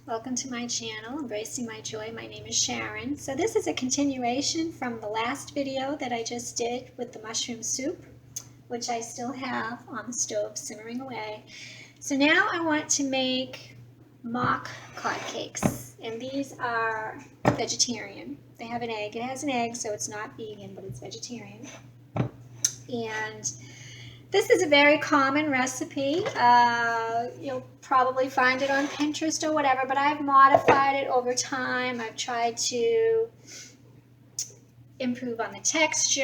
Welcome to my channel, Embracing My Joy. My name is Sharon. So this is a continuation from the last video that I just did with the mushroom soup, which I still have on the stove simmering away. So now I want to make mock cod cakes, and these are vegetarian. They have an egg. It has an egg, so it's not vegan, but it's vegetarian. And this is a very common recipe. You'll probably find it on Pinterest or whatever, but I've modified it over time. I've tried to improve on the texture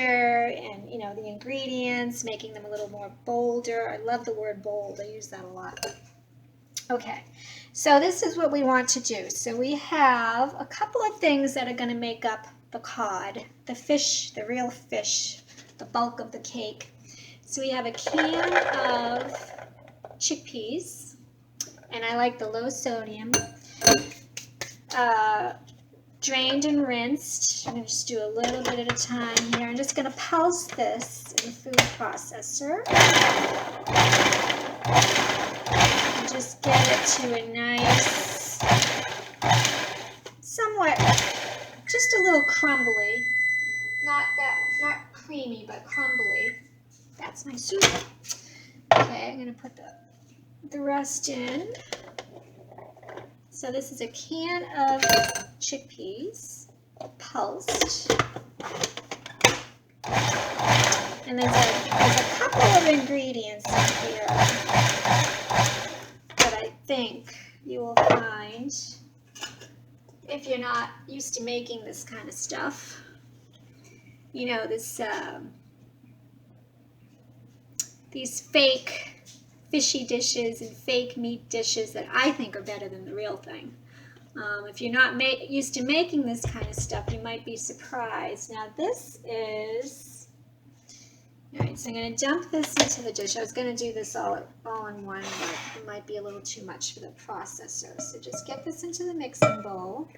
and, the ingredients, making them a little more bolder. I love the word bold. I use that a lot. Okay, so this is what we want to do. So we have a couple of things that are going to make up the cod, the fish, the real fish, the bulk of the cake. So we have a can of chickpeas, and I like the low sodium, drained and rinsed. I'm going to just do a little bit at a time here. I'm just going to pulse this in the food processor and just get it to a nice, somewhat, just a little crumbly, not creamy, but crumbly. That's my soup. Okay, I'm going to put the rest in. So this is a can of chickpeas, pulsed. And there's a couple of ingredients in here that I think you will find if you're not used to making this kind of stuff. These fake fishy dishes and fake meat dishes that I think are better than the real thing. If you're not used to making this kind of stuff, you might be surprised. Now this is, all right, so I'm going to dump this into the dish. I was going to do this all in one, but it might be a little too much for the processor. So just get this into the mixing bowl.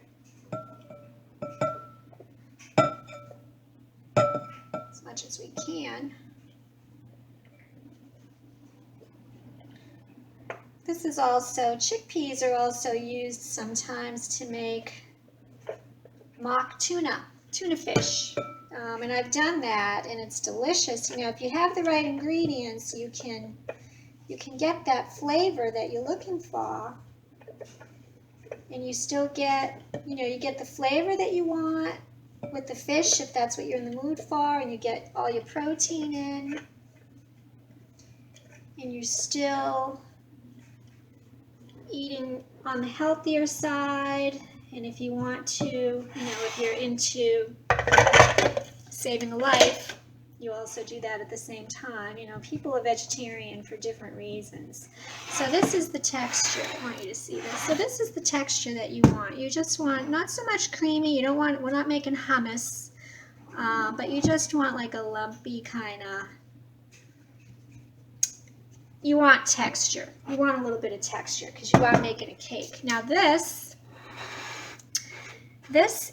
As much as we can. This is also, chickpeas are also used sometimes to make mock tuna fish. And I've done that, and it's delicious. If you have the right ingredients, you can get that flavor that you're looking for. And you still get, you get the flavor that you want with the fish, if that's what you're in the mood for, and you get all your protein in. And you're still eating on the healthier side, and if you want to, if you're into saving a life, you also do that at the same time. People are vegetarian for different reasons. So this is the texture. I want you to see this. So this is the texture that you want. You just want not so much creamy. You don't want, we're not making hummus, but you just want like a lumpy kind of, you want texture. You want a little bit of texture because you are making a cake. Now this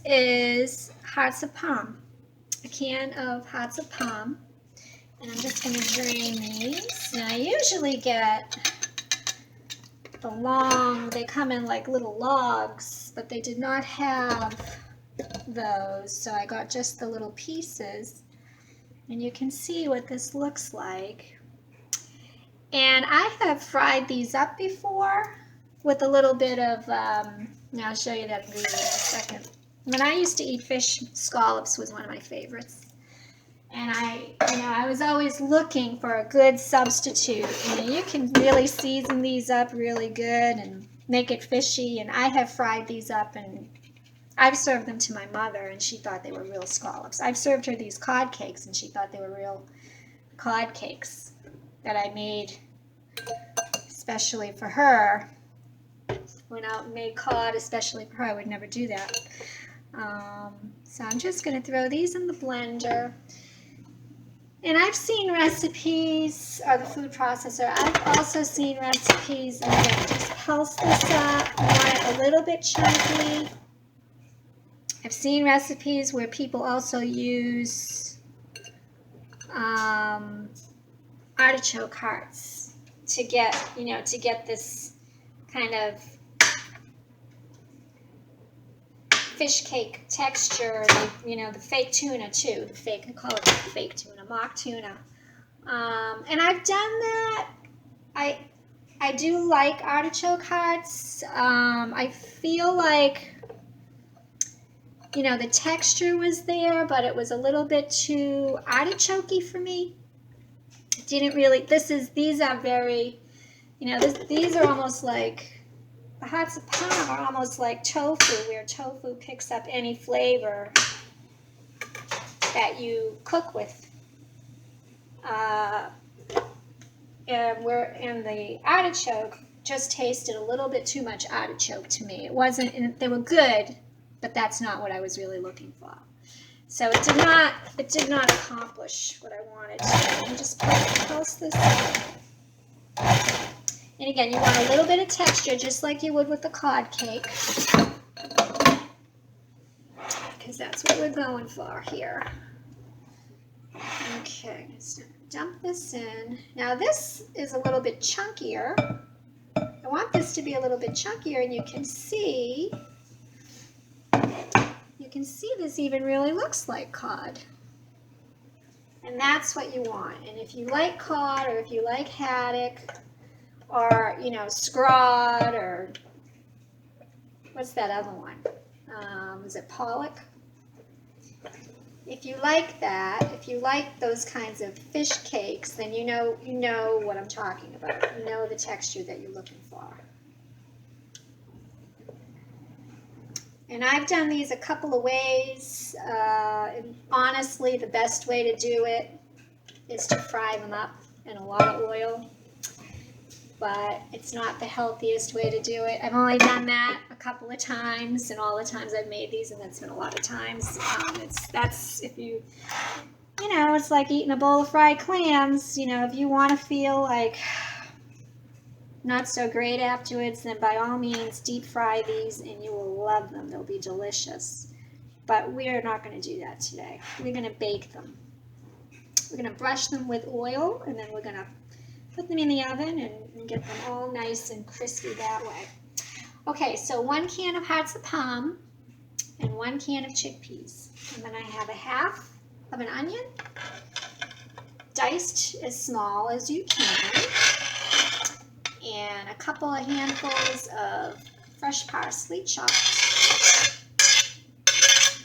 is hearts of palm, a can of hearts of palm, and I'm just going to drain these. Now I usually get the long, they come in like little logs, but they did not have those, so I got just the little pieces, and you can see what this looks like. And I have fried these up before with a little bit of, now I'll show you that ingredient in a second. When I used to eat fish, scallops was one of my favorites. And I was always looking for a good substitute. You can really season these up really good and make it fishy. And I have fried these up, and I've served them to my mother, and she thought they were real scallops. I've served her these cod cakes, and she thought they were real cod cakes that I made especially for her. When I made cod especially for her, I would never do that. So I'm just going to throw these in the blender. And I've seen recipes, or the food processor, I've also seen recipes, and again, just pulse this up. You want it a little bit chunky. I've seen recipes where people also use artichoke hearts to get, to get this kind of fish cake texture, you know, the fake tuna too. I call it the fake tuna, mock tuna. And I've done that. I do like artichoke hearts. I feel like, you know, the texture was there, but it was a little bit too artichoke-y for me. Didn't really, these are very, you know, these are almost like, the hearts of palm are almost like tofu, where tofu picks up any flavor that you cook with. And the artichoke just tasted a little bit too much artichoke to me. It wasn't, and they were good, but that's not what I was really looking for. So it did not accomplish what I wanted to. And just pulse this up. And again, you want a little bit of texture, just like you would with the cod cake, because that's what we're going for here. Okay, so dump this in. Now this is a little bit chunkier. I want this to be a little bit chunkier, and you can see this even really looks like cod. And that's what you want. And if you like cod, or if you like haddock, or, you know, scrod, or what's that other one? Is it pollock? If you like that, if you like those kinds of fish cakes, then you know what I'm talking about. You know the texture that you're looking for. And I've done these a couple of ways. And honestly, the best way to do it is to fry them up in a lot of oil. But it's not the healthiest way to do it. I've only done that a couple of times, and all the times I've made these, and that's been a lot of times. That's if you know, it's like eating a bowl of fried clams. You know, if you want to feel like not so great afterwards, then by all means deep fry these, and you will love them. They'll be delicious. But we are not going to do that today. We're going to bake them. We're going to brush them with oil, and then we're going to put them in the oven and get them all nice and crispy that way. Okay, so 1 can of hearts of palm and 1 can of chickpeas. And then I have a half of an onion, diced as small as you can, and a couple of handfuls of fresh parsley chopped.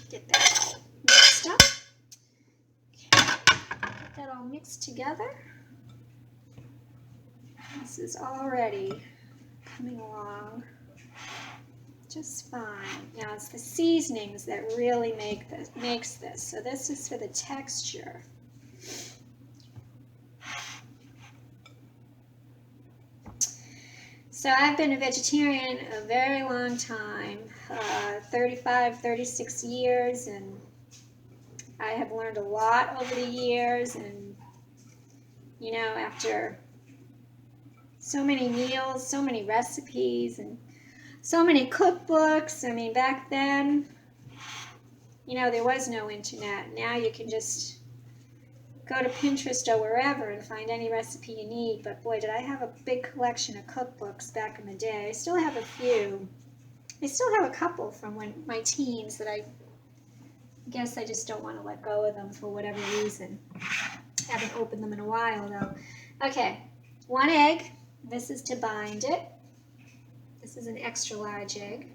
Get that all mixed up. Okay, get that all mixed together. This is already coming along just fine. Now it's the seasonings that really makes this. So this is for the texture. So I've been a vegetarian a very long time, 35, 36 years, and I have learned a lot over the years. And, you know, after so many meals, so many recipes, and so many cookbooks. I mean, back then, you know, there was no internet. Now you can just go to Pinterest or wherever and find any recipe you need. But boy, did I have a big collection of cookbooks back in the day. I still have a few. I still have a couple from my teens that I guess I just don't want to let go of them for whatever reason. Haven't opened them in a while though. Okay, 1 egg. This is to bind it. This is an extra large egg.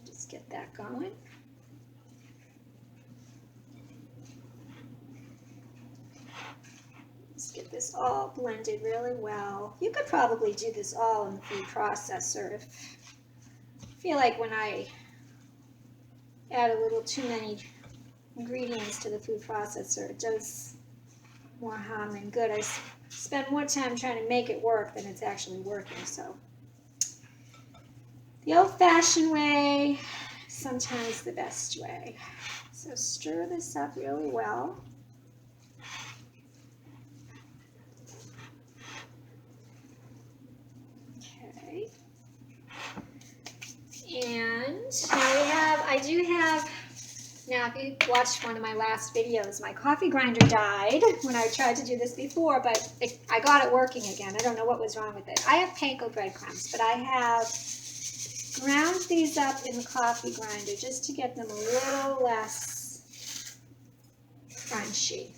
Just get that going. Just get this all blended really well. You could probably do this all in the food processor. I feel like when I add a little too many ingredients to the food processor, it does more harm than good. I spend more time trying to make it work than it's actually working. So the old-fashioned way, sometimes the best way. So stir this up really well. Okay. And now I do have, now if you watched one of my last videos, my coffee grinder died when I tried to do this before, but I got it working again. I don't know what was wrong with it. I have panko breadcrumbs, but I have ground these up in the coffee grinder just to get them a little less crunchy.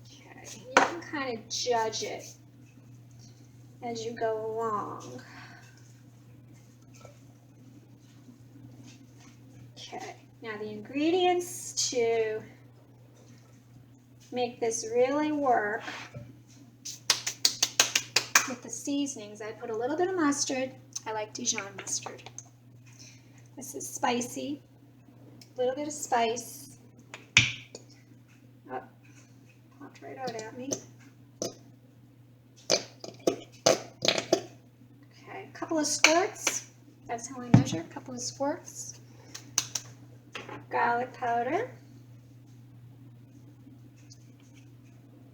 Okay, you can kind of judge it as you go along. Okay, now the ingredients to make this really work with the seasonings. I put a little bit of mustard. I like Dijon mustard. This is spicy, a little bit of spice. Oh, popped right out at me. Okay, a couple of squirts. That's how I measure, a couple of squirts. Garlic powder.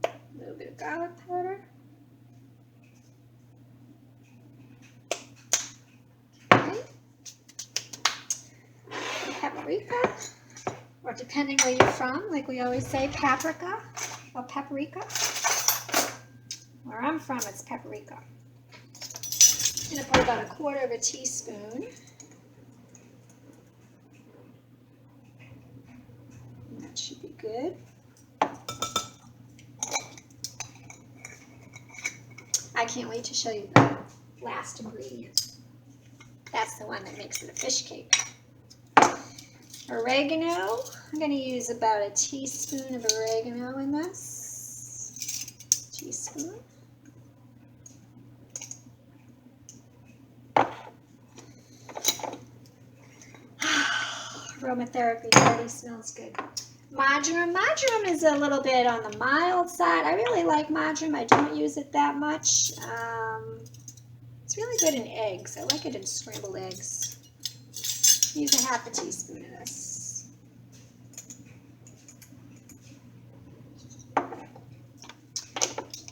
A little bit of garlic powder. Okay. Paprika, or depending where you're from, like we always say, paprika or paprika. Where I'm from, it's paprika. I'm going to put about 1/4 teaspoon. That should be good. I can't wait to show you the last ingredient. That's the one that makes it a fish cake. Oregano. I'm going to use about 1 teaspoon of oregano in this. Teaspoon. Aromatherapy already smells good. Marjoram. Marjoram is a little bit on the mild side. I really like marjoram. I don't use it that much. It's really good in eggs. I like it in scrambled eggs. Use 1/2 teaspoon of this.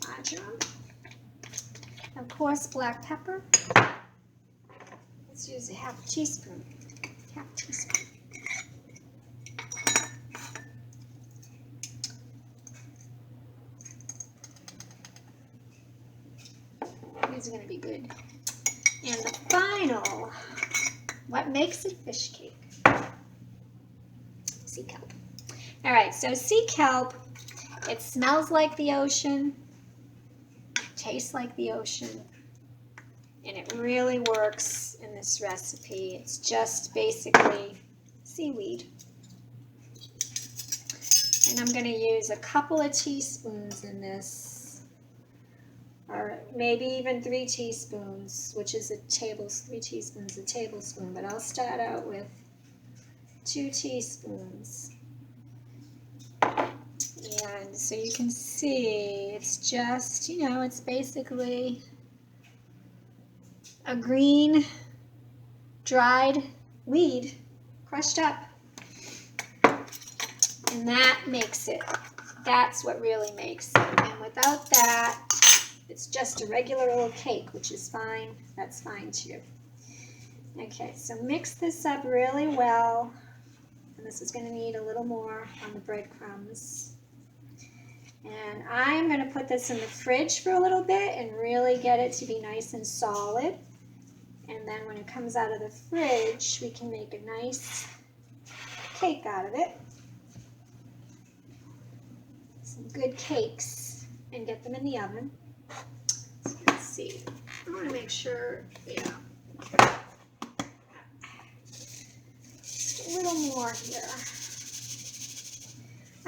Marjoram. Of course, black pepper. Let's use 1/2 teaspoon. 1/2 teaspoon. These are going to be good. And the final, what makes a fish cake? Sea kelp. All right, so sea kelp, it smells like the ocean, tastes like the ocean, and it really works in this recipe. It's just basically seaweed. And I'm going to use a couple of teaspoons in this. Or maybe even 3 teaspoons, which is 3 teaspoons, a tablespoon. But I'll start out with 2 teaspoons. And so you can see it's just, it's basically a green, dried weed, crushed up. And that makes it. That's what really makes it. And without that, it's just a regular old cake, which is fine. That's fine too. Okay, so mix this up really well. And this is going to need a little more on the breadcrumbs. And I'm going to put this in the fridge for a little bit and really get it to be nice and solid. And then when it comes out of the fridge, we can make a nice cake out of it. Some good cakes, and get them in the oven. So let's see. I want to make sure, yeah. Just a little more here.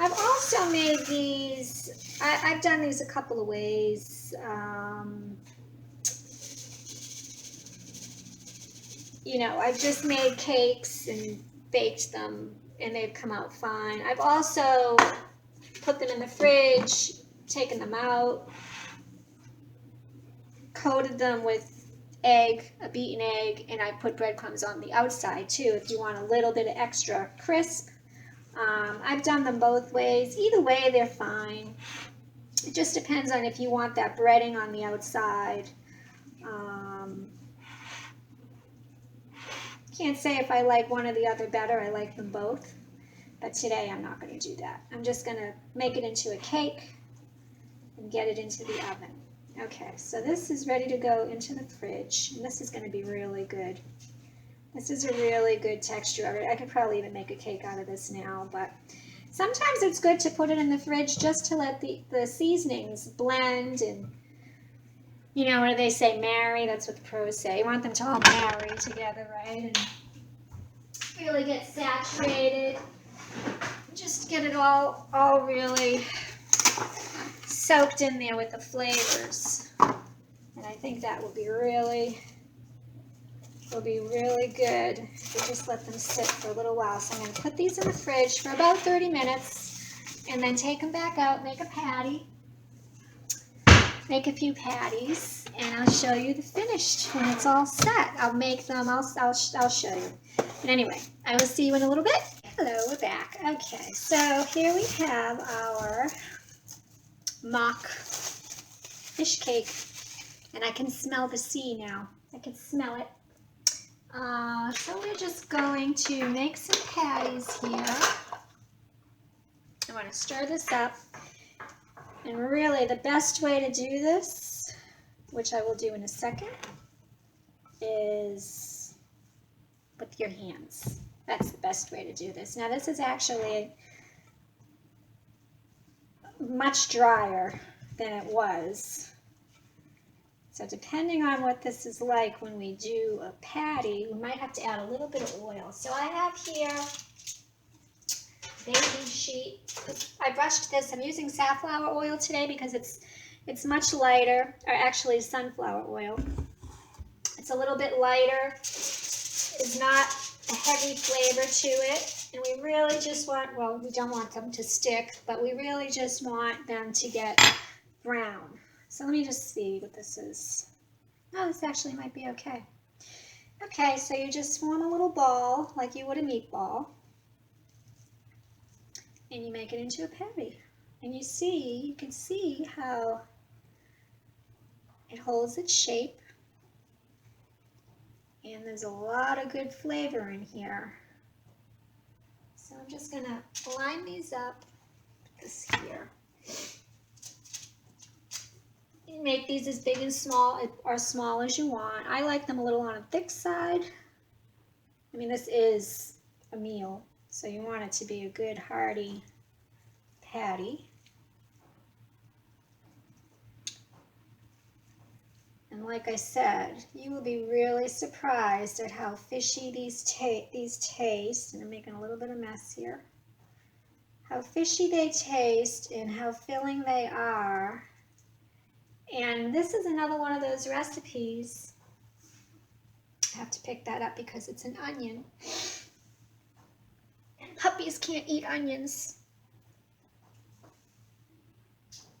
I've also made these, I've done these a couple of ways. I've just made cakes and baked them, and they've come out fine. I've also put them in the fridge, taken them out, coated them with a beaten egg, and I put breadcrumbs on the outside too if you want a little bit of extra crisp. I've done them both ways. Either way, they're fine. It just depends on if you want that breading on the outside. Can't say if I like one or the other better. I like them both. But today I'm not going to do that. I'm just going to make it into a cake and get it into the oven. Okay, so this is ready to go into the fridge, and this is going to be really good. This is a really good texture of it. I could probably even make a cake out of this now, but sometimes it's good to put it in the fridge just to let the seasonings blend and, you know, what do they say, marry? That's what the pros say. You want them to all marry together, right? And really get saturated. Just get it all really soaked in there with the flavors. And I think that will be really good if we just let them sit for a little while. So I'm going to put these in the fridge for about 30 minutes and then take them back out, make a patty, make a few patties, and I'll show you the finished when it's all set. I'll make them, I'll show you. But anyway, I will see you in a little bit. Hello, we're back. Okay, so here we have our mock fish cake, and I can smell the sea now. I can smell it. So we're just going to make some patties here. I want to stir this up. And really the best way to do this, which I will do in a second, is with your hands. That's the best way to do this. Now this is actually much drier than it was. So depending on what this is like when we do a patty, we might have to add a little bit of oil. So I have here baking sheet. I brushed this. I'm using safflower oil today because it's much lighter, or actually sunflower oil. It's a little bit lighter. It's not a heavy flavor to it. And we really just want, well, we don't want them to stick, but we really just want them to get brown. So let me just see what this is. Oh, this actually might be okay. Okay, so you just form a little ball like you would a meatball. And you make it into a patty. And you can see how it holds its shape. And there's a lot of good flavor in here. So I'm just gonna line these up with this here. You make these as big and small or small as you want. I like them a little on a thick side. I mean, this is a meal, so you want it to be a good hearty patty. And like I said, you will be really surprised at how fishy these taste. And I'm making a little bit of mess here. How fishy they taste and how filling they are. And this is another one of those recipes. I have to pick that up because it's an onion. And puppies can't eat onions.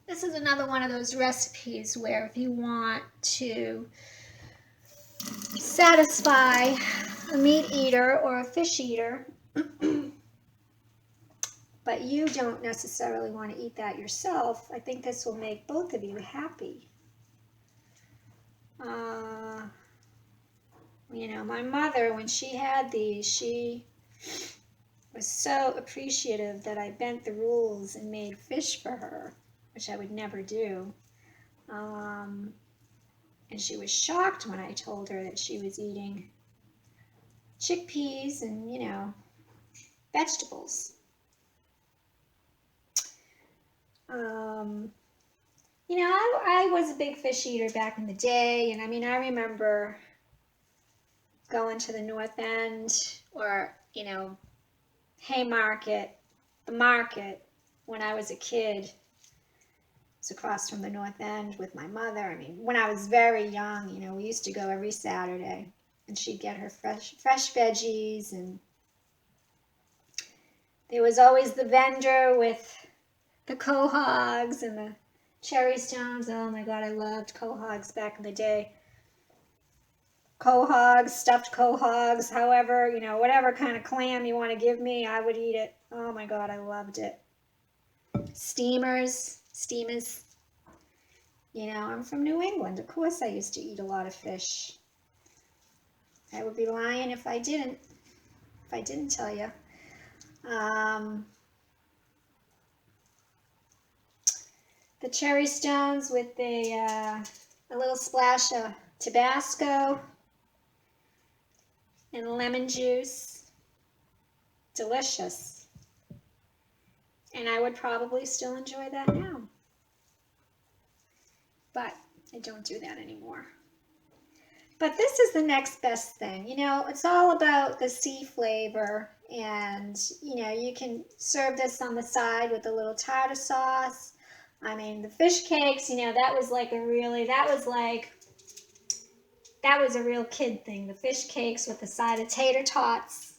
This is another one of those recipes where if you want to satisfy a meat eater or a fish eater, but you don't necessarily want to eat that yourself, I think this will make both of you happy. You know, my mother, when she had these, she was so appreciative that I bent the rules and made fish for her, which I would never do. And she was shocked when I told her that she was eating chickpeas and, you know, vegetables. You know, I was a big fish eater back in the day, and I mean, I remember going to the North End or, you know, Haymarket, the market, when I was a kid. It's across from the North End with my mother. I mean, when I was very young, you know, we used to go every Saturday, and she'd get her fresh veggies, and there was always the vendor with the quahogs and the cherry stones. Oh my God, I loved quahogs back in the day. Quahogs, stuffed quahogs, however, you know, whatever kind of clam you want to give me, I would eat it. Oh my God, I loved it. Steamers. You know, I'm from New England. Of course I used to eat a lot of fish. I would be lying if I didn't tell you. the cherry stones with a little splash of Tabasco and lemon juice. Delicious. And I would probably still enjoy that now. But I don't do that anymore. But this is the next best thing. You know, it's all about the sea flavor. And, you know, you can serve this on the side with a little tartar sauce. I mean, the fish cakes, you know, that was a real kid thing. The fish cakes with a side of tater tots.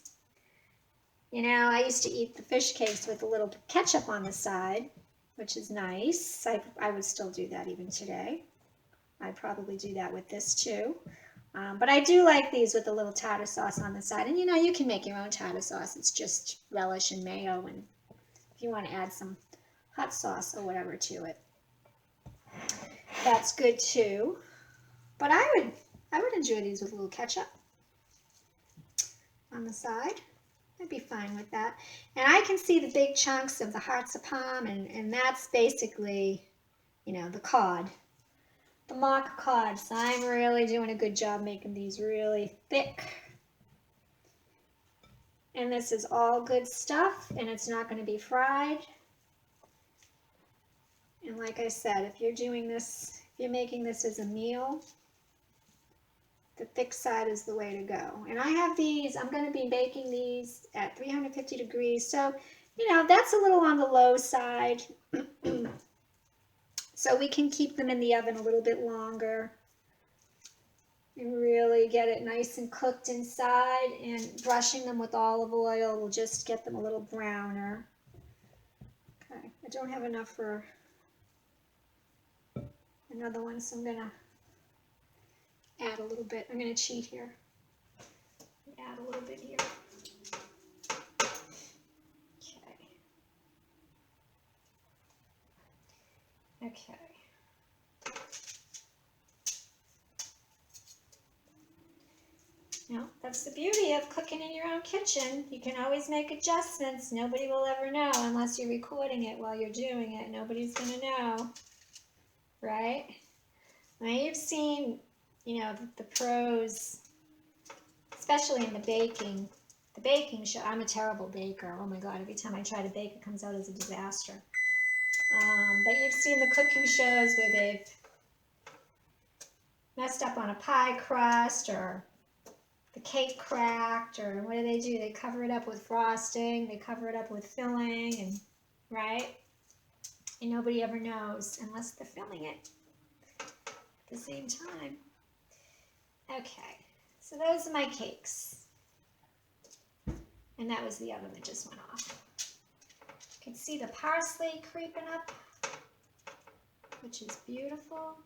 You know, I used to eat the fish cakes with a little ketchup on the side, which is nice. I would still do that even today. I'd probably do that with this too. But I do like these with a little tartar sauce on the side. And you know, you can make your own tartar sauce. It's just relish and mayo. And if you want to add some hot sauce or whatever to it, that's good too. But I would enjoy these with a little ketchup on the side. I'd be fine with that. And I can see the big chunks of the hearts of palm, and that's basically, you know, the cod. The mock cod. So I'm really doing a good job making these really thick. And this is all good stuff, and it's not going to be fried. And like I said, if you're doing this, if you're making this as a meal, the thick side is the way to go. And I have these, I'm going to be baking these at 350 degrees. So, you know, that's a little on the low side. So we can keep them in the oven a little bit longer and really get it nice and cooked inside. And brushing them with olive oil will just get them a little browner. Okay, I don't have enough for another one, so I'm going to add a little bit. I'm going to cheat here. Add a little bit here. Okay. Now, that's the beauty of cooking in your own kitchen. You can always make adjustments. Nobody will ever know unless you're recording it while you're doing it. Nobody's going to know, right? Now, you've seen, you know, the pros, especially in the baking show. I'm a terrible baker. Oh my God, every time I try to bake, it comes out as a disaster. But you've seen the cooking shows where they've messed up on a pie crust or the cake cracked, or what do? They cover it up with frosting, they cover it up with filling, and right? And nobody ever knows unless they're filming it at the same time. Okay, so those are my cakes. And that was the oven that just went off. You can see the parsley creeping up, which is beautiful.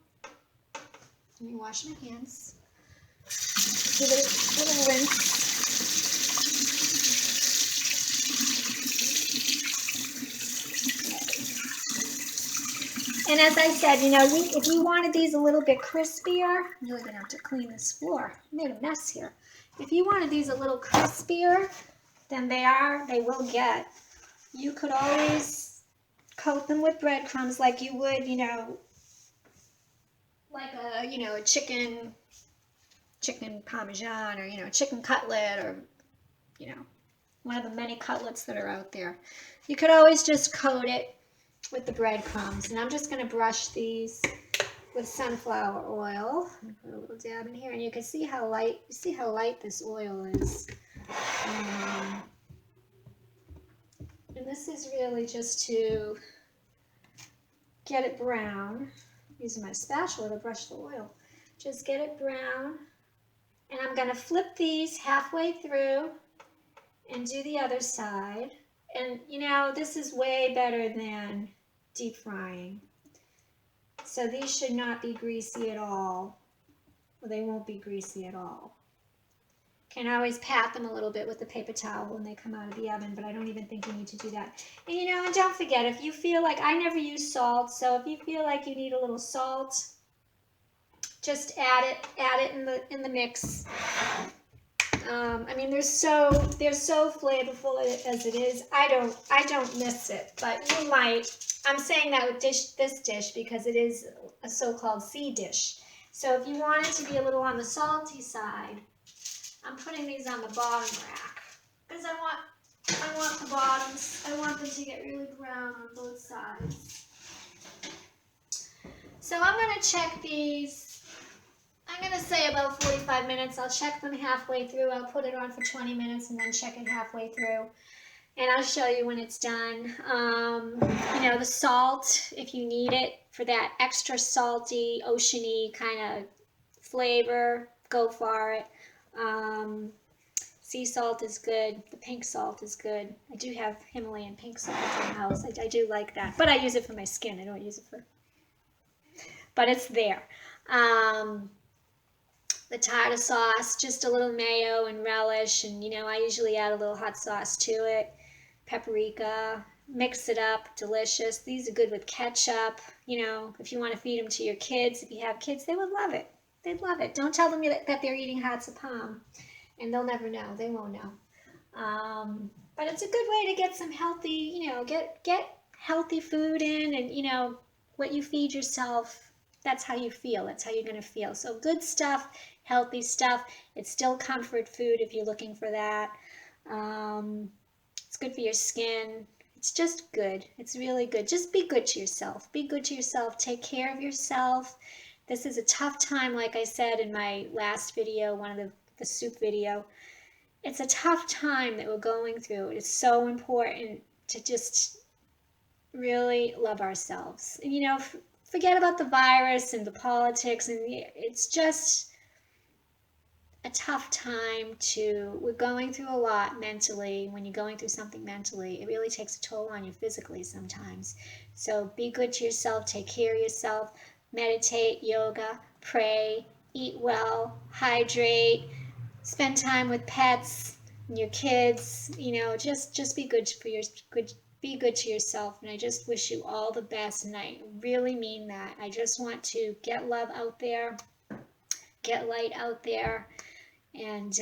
Let me wash my hands. Give it a little rinse. And as I said, you know, if you wanted these a little bit crispier, I'm really going to have to clean this floor. I made a mess here. If you wanted these a little crispier than they will get, you could always coat them with breadcrumbs like you would, you know, like a chicken parmesan, or, you know, chicken cutlet, or, you know, one of the many cutlets that are out there. You could always just coat it with the breadcrumbs. And I'm just going to brush these with sunflower oil. Put a little dab in here, and you can see how light this oil is. And this is really just to get it brown. I'm using my spatula to brush the oil. Just get it brown. And I'm going to flip these halfway through and do the other side. And, you know, this is way better than deep frying. So these should not be greasy at all. Well, they won't be greasy at all. Can always pat them a little bit with the paper towel when they come out of the oven, but I don't even think you need to do that. And, you know, and don't forget, if you feel like, I never use salt, so if you feel like you need a little salt, just add it in the mix. I mean, they're so flavorful as it is. I don't miss it, but you might. I'm saying that with this dish because it is a so-called C dish. So if you want it to be a little on the salty side, I'm putting these on the bottom rack because I want the bottoms. I want them to get really brown on both sides. So I'm gonna check these. I'm going to say about 45 minutes. I'll check them halfway through. I'll put it on for 20 minutes and then check it halfway through. And I'll show you when it's done. You know, the salt, if you need it for that extra salty, oceany kind of flavor, go for it. Sea salt is good. The pink salt is good. I do have Himalayan pink salt in the house. I do like that. But I use it for my skin. I don't use it for... But it's there. The tartar sauce, just a little mayo and relish, and you know, I usually add a little hot sauce to it, paprika, mix it up, delicious. These are good with ketchup, you know, if you want to feed them to your kids. If you have kids, they would love it. They'd love it. Don't tell them that they're eating hearts of palm, and they'll never know. They won't know. But it's a good way to get some healthy, you know, get healthy food in, and you know, what you feed yourself, that's how you feel. That's how you're going to feel. So good stuff, healthy stuff. It's still comfort food if you're looking for that. It's good for your skin. It's just good. It's really good. Just be good to yourself. Be good to yourself. Take care of yourself. This is a tough time, like I said in my last video, one of the soup video. It's a tough time that we're going through. It's so important to just really love ourselves. And, you know, forget about the virus and the politics, and it's just a tough time we're going through a lot mentally. When you're going through something mentally, it really takes a toll on you physically sometimes. So be good to yourself, take care of yourself, meditate, yoga, pray, eat well, hydrate, spend time with pets and your kids, you know, just be good for be good to yourself, and I just wish you all the best, and I really mean that. I just want to get love out there, get light out there, and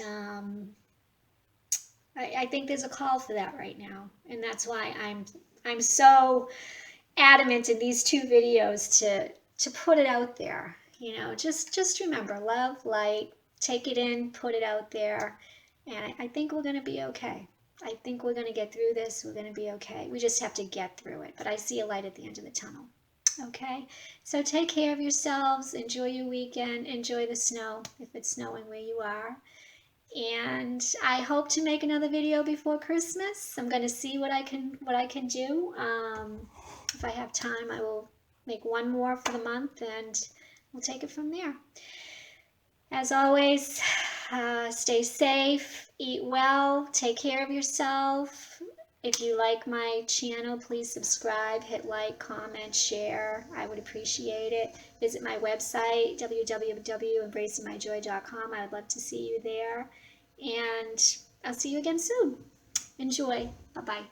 I think there's a call for that right now, and that's why I'm so adamant in these two videos to put it out there. You know, just remember, love, light, take it in, put it out there, and I think we're going to be okay. I think we're going to get through this. We're going to be okay. We just have to get through it. But I see a light at the end of the tunnel. Okay? So take care of yourselves. Enjoy your weekend. Enjoy the snow if it's snowing where you are. And I hope to make another video before Christmas. I'm going to see what I can do. If I have time, I will make one more for the month, and we'll take it from there. As always, stay safe, eat well, take care of yourself. If you like my channel, please subscribe, hit like, comment, share. I would appreciate it. Visit my website, www.embracingmyjoy.com. I would love to see you there. And I'll see you again soon. Enjoy. Bye-bye.